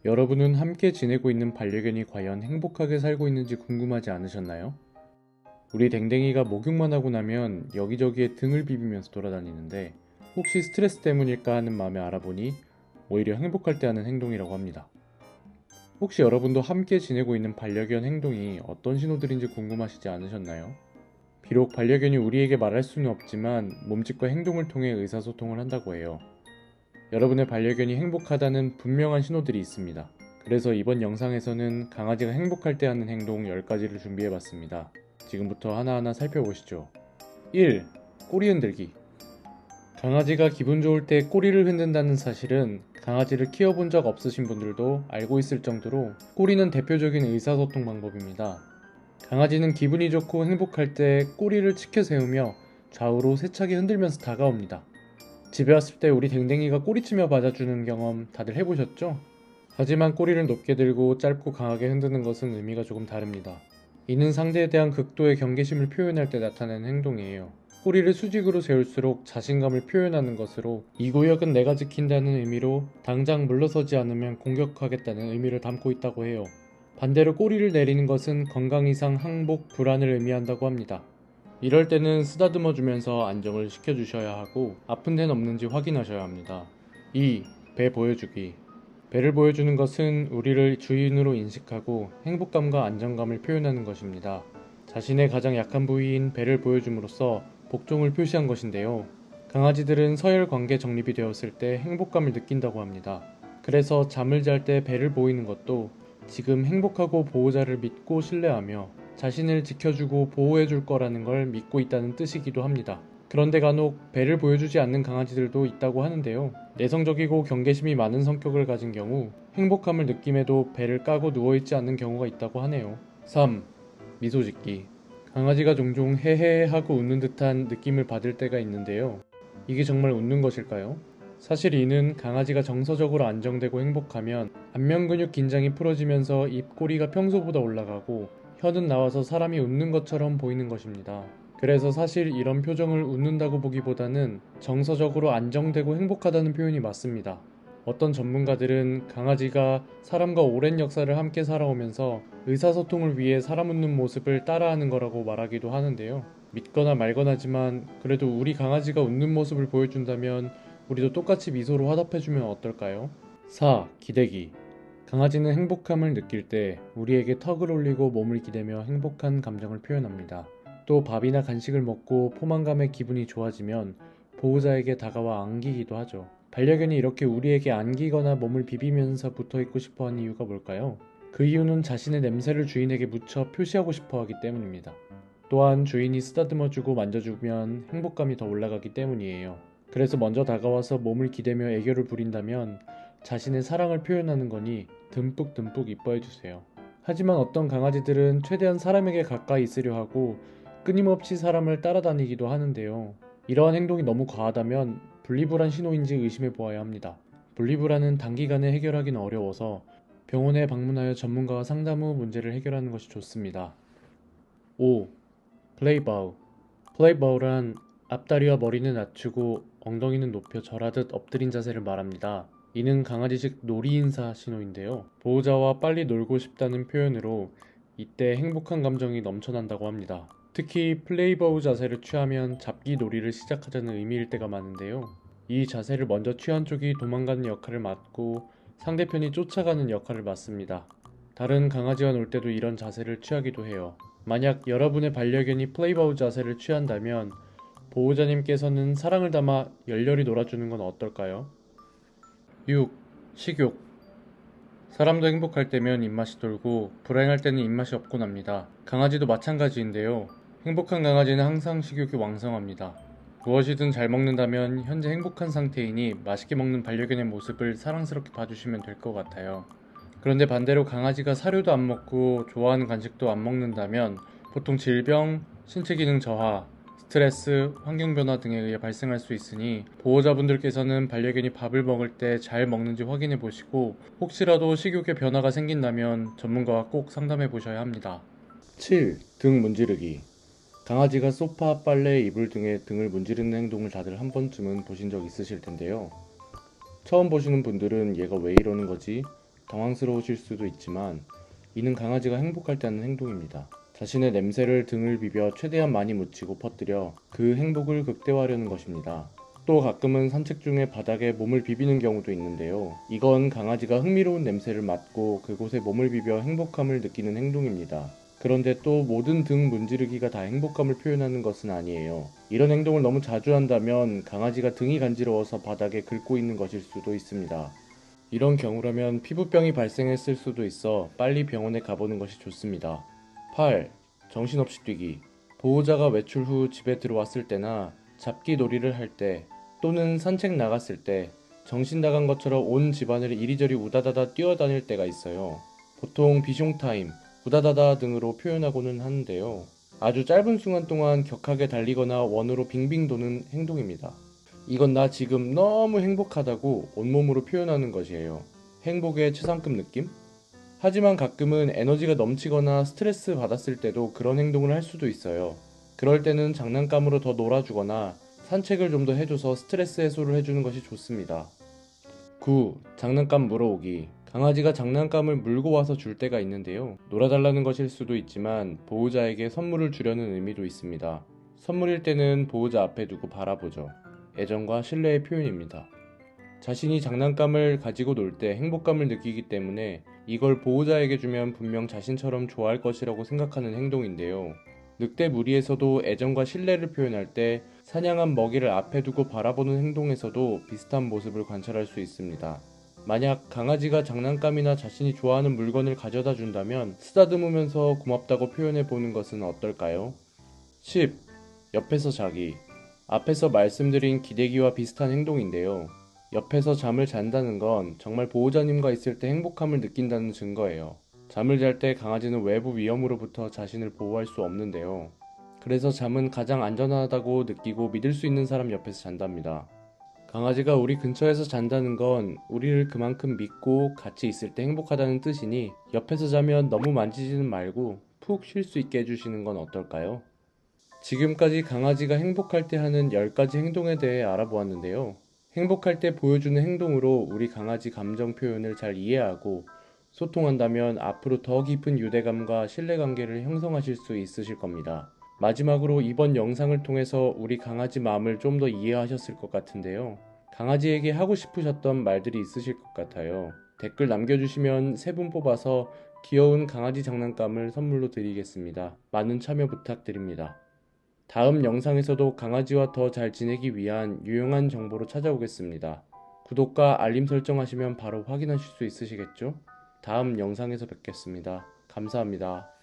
여러분은 함께 지내고 있는 반려견이 과연 행복하게 살고 있는지 궁금하지 않으셨나요? 우리 댕댕이가 목욕만 하고 나면 여기저기에 등을 비비면서 돌아다니는데 혹시 스트레스 때문일까 하는 마음에 알아보니 오히려 행복할 때 하는 행동이라고 합니다. 혹시 여러분도 함께 지내고 있는 반려견 행동이 어떤 신호들인지 궁금하시지 않으셨나요? 비록 반려견이 우리에게 말할 수는 없지만 몸짓과 행동을 통해 의사소통을 한다고 해요. 여러분의 반려견이 행복하다는 분명한 신호들이 있습니다. 그래서 이번 영상에서는 강아지가 행복할 때 하는 행동 10가지를 준비해봤습니다. 지금부터 하나하나 살펴보시죠. 1. 꼬리 흔들기. 강아지가 기분 좋을 때 꼬리를 흔든다는 사실은 강아지를 키워본 적 없으신 분들도 알고 있을 정도로 꼬리는 대표적인 의사소통 방법입니다. 강아지는 기분이 좋고 행복할 때 꼬리를 치켜 세우며 좌우로 세차게 흔들면서 다가옵니다. 집에 왔을 때 우리 댕댕이가 꼬리치며 맞아주는 경험 다들 해보셨죠? 하지만 꼬리를 높게 들고 짧고 강하게 흔드는 것은 의미가 조금 다릅니다. 이는 상대에 대한 극도의 경계심을 표현할 때 나타나는 행동이에요. 꼬리를 수직으로 세울수록 자신감을 표현하는 것으로 이 구역은 내가 지킨다는 의미로 당장 물러서지 않으면 공격하겠다는 의미를 담고 있다고 해요. 반대로 꼬리를 내리는 것은 건강 이상, 항복, 불안을 의미한다고 합니다. 이럴 때는 쓰다듬어 주면서 안정을 시켜주셔야 하고 아픈 데는 없는지 확인하셔야 합니다. 2. 배 보여주기. 배를 보여주는 것은 우리를 주인으로 인식하고 행복감과 안정감을 표현하는 것입니다. 자신의 가장 약한 부위인 배를 보여줌으로써 복종을 표시한 것인데요. 강아지들은 서열 관계 정립이 되었을 때 행복감을 느낀다고 합니다. 그래서 잠을 잘 때 배를 보이는 것도 지금 행복하고 보호자를 믿고 신뢰하며 자신을 지켜주고 보호해줄 거라는 걸 믿고 있다는 뜻이기도 합니다. 그런데 간혹 배를 보여주지 않는 강아지들도 있다고 하는데요. 내성적이고 경계심이 많은 성격을 가진 경우 행복함을 느낌에도 배를 까고 누워있지 않는 경우가 있다고 하네요. 3. 미소 짓기. 강아지가 종종 헤헤 하고 웃는 듯한 느낌을 받을 때가 있는데요. 이게 정말 웃는 것일까요? 사실 이는 강아지가 정서적으로 안정되고 행복하면 안면근육 긴장이 풀어지면서 입꼬리가 평소보다 올라가고 혀는 나와서 사람이 웃는 것처럼 보이는 것입니다. 그래서 사실 이런 표정을 웃는다고 보기보다는 정서적으로 안정되고 행복하다는 표현이 맞습니다. 어떤 전문가들은 강아지가 사람과 오랜 역사를 함께 살아오면서 의사소통을 위해 사람 웃는 모습을 따라하는 거라고 말하기도 하는데요. 믿거나 말거나지만 그래도 우리 강아지가 웃는 모습을 보여준다면 우리도 똑같이 미소로 화답해주면 어떨까요? 4. 기대기. 강아지는 행복함을 느낄 때 우리에게 턱을 올리고 몸을 기대며 행복한 감정을 표현합니다. 또 밥이나 간식을 먹고 포만감에 기분이 좋아지면 보호자에게 다가와 안기기도 하죠. 반려견이 이렇게 우리에게 안기거나 몸을 비비면서 붙어있고 싶어하는 이유가 뭘까요? 그 이유는 자신의 냄새를 주인에게 묻혀 표시하고 싶어하기 때문입니다. 또한 주인이 쓰다듬어주고 만져주면 행복감이 더 올라가기 때문이에요. 그래서 먼저 다가와서 몸을 기대며 애교를 부린다면 자신의 사랑을 표현하는 거니 듬뿍듬뿍 이뻐해주세요. 하지만 어떤 강아지들은 최대한 사람에게 가까이 있으려 하고 끊임없이 사람을 따라다니기도 하는데요. 이러한 행동이 너무 과하다면 분리불안 신호인지 의심해 보아야 합니다. 분리불안은 단기간에 해결하기는 어려워서 병원에 방문하여 전문가와 상담 후 문제를 해결하는 것이 좋습니다. 5. 플레이바우. 플레이바우란 앞다리와 머리는 낮추고 엉덩이는 높여 절하듯 엎드린 자세를 말합니다. 이는 강아지식 놀이인사 신호인데요. 보호자와 빨리 놀고 싶다는 표현으로 이때 행복한 감정이 넘쳐난다고 합니다. 특히 플레이바우 자세를 취하면 잡기 놀이를 시작하자는 의미일 때가 많은데요. 이 자세를 먼저 취한 쪽이 도망가는 역할을 맡고 상대편이 쫓아가는 역할을 맡습니다. 다른 강아지와 놀 때도 이런 자세를 취하기도 해요. 만약 여러분의 반려견이 플레이바우 자세를 취한다면 보호자님께서는 사랑을 담아 열렬히 놀아주는 건 어떨까요? 6. 식욕. 사람도 행복할 때면 입맛이 돌고 불행할 때는 입맛이 없곤 합니다. 강아지도 마찬가지인데요. 행복한 강아지는 항상 식욕이 왕성합니다. 무엇이든 잘 먹는다면 현재 행복한 상태이니 맛있게 먹는 반려견의 모습을 사랑스럽게 봐주시면 될 것 같아요. 그런데 반대로 강아지가 사료도 안 먹고 좋아하는 간식도 안 먹는다면 보통 질병, 신체 기능 저하, 스트레스, 환경 변화 등에 의해 발생할 수 있으니 보호자분들께서는 반려견이 밥을 먹을 때 잘 먹는지 확인해 보시고 혹시라도 식욕에 변화가 생긴다면 전문가와 꼭 상담해 보셔야 합니다. 7. 등 문지르기. 강아지가 소파, 빨래, 이불 등에 등을 문지르는 행동을 다들 한 번쯤은 보신 적 있으실 텐데요. 처음 보시는 분들은 얘가 왜 이러는 거지? 당황스러우실 수도 있지만 이는 강아지가 행복할 때 하는 행동입니다. 자신의 냄새를 등을 비벼 최대한 많이 묻히고 퍼뜨려 그 행복을 극대화하려는 것입니다. 또 가끔은 산책 중에 바닥에 몸을 비비는 경우도 있는데요. 이건 강아지가 흥미로운 냄새를 맡고 그곳에 몸을 비벼 행복함을 느끼는 행동입니다. 그런데 또 모든 등 문지르기가 다 행복감을 표현하는 것은 아니에요. 이런 행동을 너무 자주 한다면 강아지가 등이 간지러워서 바닥에 긁고 있는 것일 수도 있습니다. 이런 경우라면 피부병이 발생했을 수도 있어 빨리 병원에 가보는 것이 좋습니다. 8. 정신없이 뛰기. 보호자가 외출 후 집에 들어왔을 때나 잡기 놀이를 할 때 또는 산책 나갔을 때 정신 나간 것처럼 온 집안을 이리저리 우다다다 뛰어다닐 때가 있어요. 보통 비숑타임, 우다다다 등으로 표현하고는 하는데요. 아주 짧은 순간 동안 격하게 달리거나 원으로 빙빙 도는 행동입니다. 이건 나 지금 너무 행복하다고 온몸으로 표현하는 것이에요. 행복의 최상급 느낌? 하지만 가끔은 에너지가 넘치거나 스트레스 받았을 때도 그런 행동을 할 수도 있어요. 그럴 때는 장난감으로 더 놀아주거나 산책을 좀 더 해줘서 스트레스 해소를 해주는 것이 좋습니다. 9. 장난감 물어오기. 강아지가 장난감을 물고 와서 줄 때가 있는데요. 놀아달라는 것일 수도 있지만 보호자에게 선물을 주려는 의미도 있습니다. 선물일 때는 보호자 앞에 두고 바라보죠. 애정과 신뢰의 표현입니다. 자신이 장난감을 가지고 놀 때 행복감을 느끼기 때문에 이걸 보호자에게 주면 분명 자신처럼 좋아할 것이라고 생각하는 행동인데요. 늑대 무리에서도 애정과 신뢰를 표현할 때 사냥한 먹이를 앞에 두고 바라보는 행동에서도 비슷한 모습을 관찰할 수 있습니다. 만약 강아지가 장난감이나 자신이 좋아하는 물건을 가져다 준다면 쓰다듬으면서 고맙다고 표현해 보는 것은 어떨까요? 10. 옆에서 자기. 앞에서 말씀드린 기대기와 비슷한 행동인데요. 옆에서 잠을 잔다는 건 정말 보호자님과 있을 때 행복함을 느낀다는 증거예요. 잠을 잘 때 강아지는 외부 위험으로부터 자신을 보호할 수 없는데요. 그래서 잠은 가장 안전하다고 느끼고 믿을 수 있는 사람 옆에서 잔답니다. 강아지가 우리 근처에서 잔다는 건 우리를 그만큼 믿고 같이 있을 때 행복하다는 뜻이니 옆에서 자면 너무 만지지는 말고 푹 쉴 수 있게 해주시는 건 어떨까요? 지금까지 강아지가 행복할 때 하는 10가지 행동에 대해 알아보았는데요. 행복할 때 보여주는 행동으로 우리 강아지 감정 표현을 잘 이해하고 소통한다면 앞으로 더 깊은 유대감과 신뢰관계를 형성하실 수 있으실 겁니다. 마지막으로 이번 영상을 통해서 우리 강아지 마음을 좀 더 이해하셨을 것 같은데요. 강아지에게 하고 싶으셨던 말들이 있으실 것 같아요. 댓글 남겨주시면 3분 뽑아서 귀여운 강아지 장난감을 선물로 드리겠습니다. 많은 참여 부탁드립니다. 다음 영상에서도 강아지와 더 잘 지내기 위한 유용한 정보로 찾아오겠습니다. 구독과 알림 설정하시면 바로 확인하실 수 있으시겠죠? 다음 영상에서 뵙겠습니다. 감사합니다.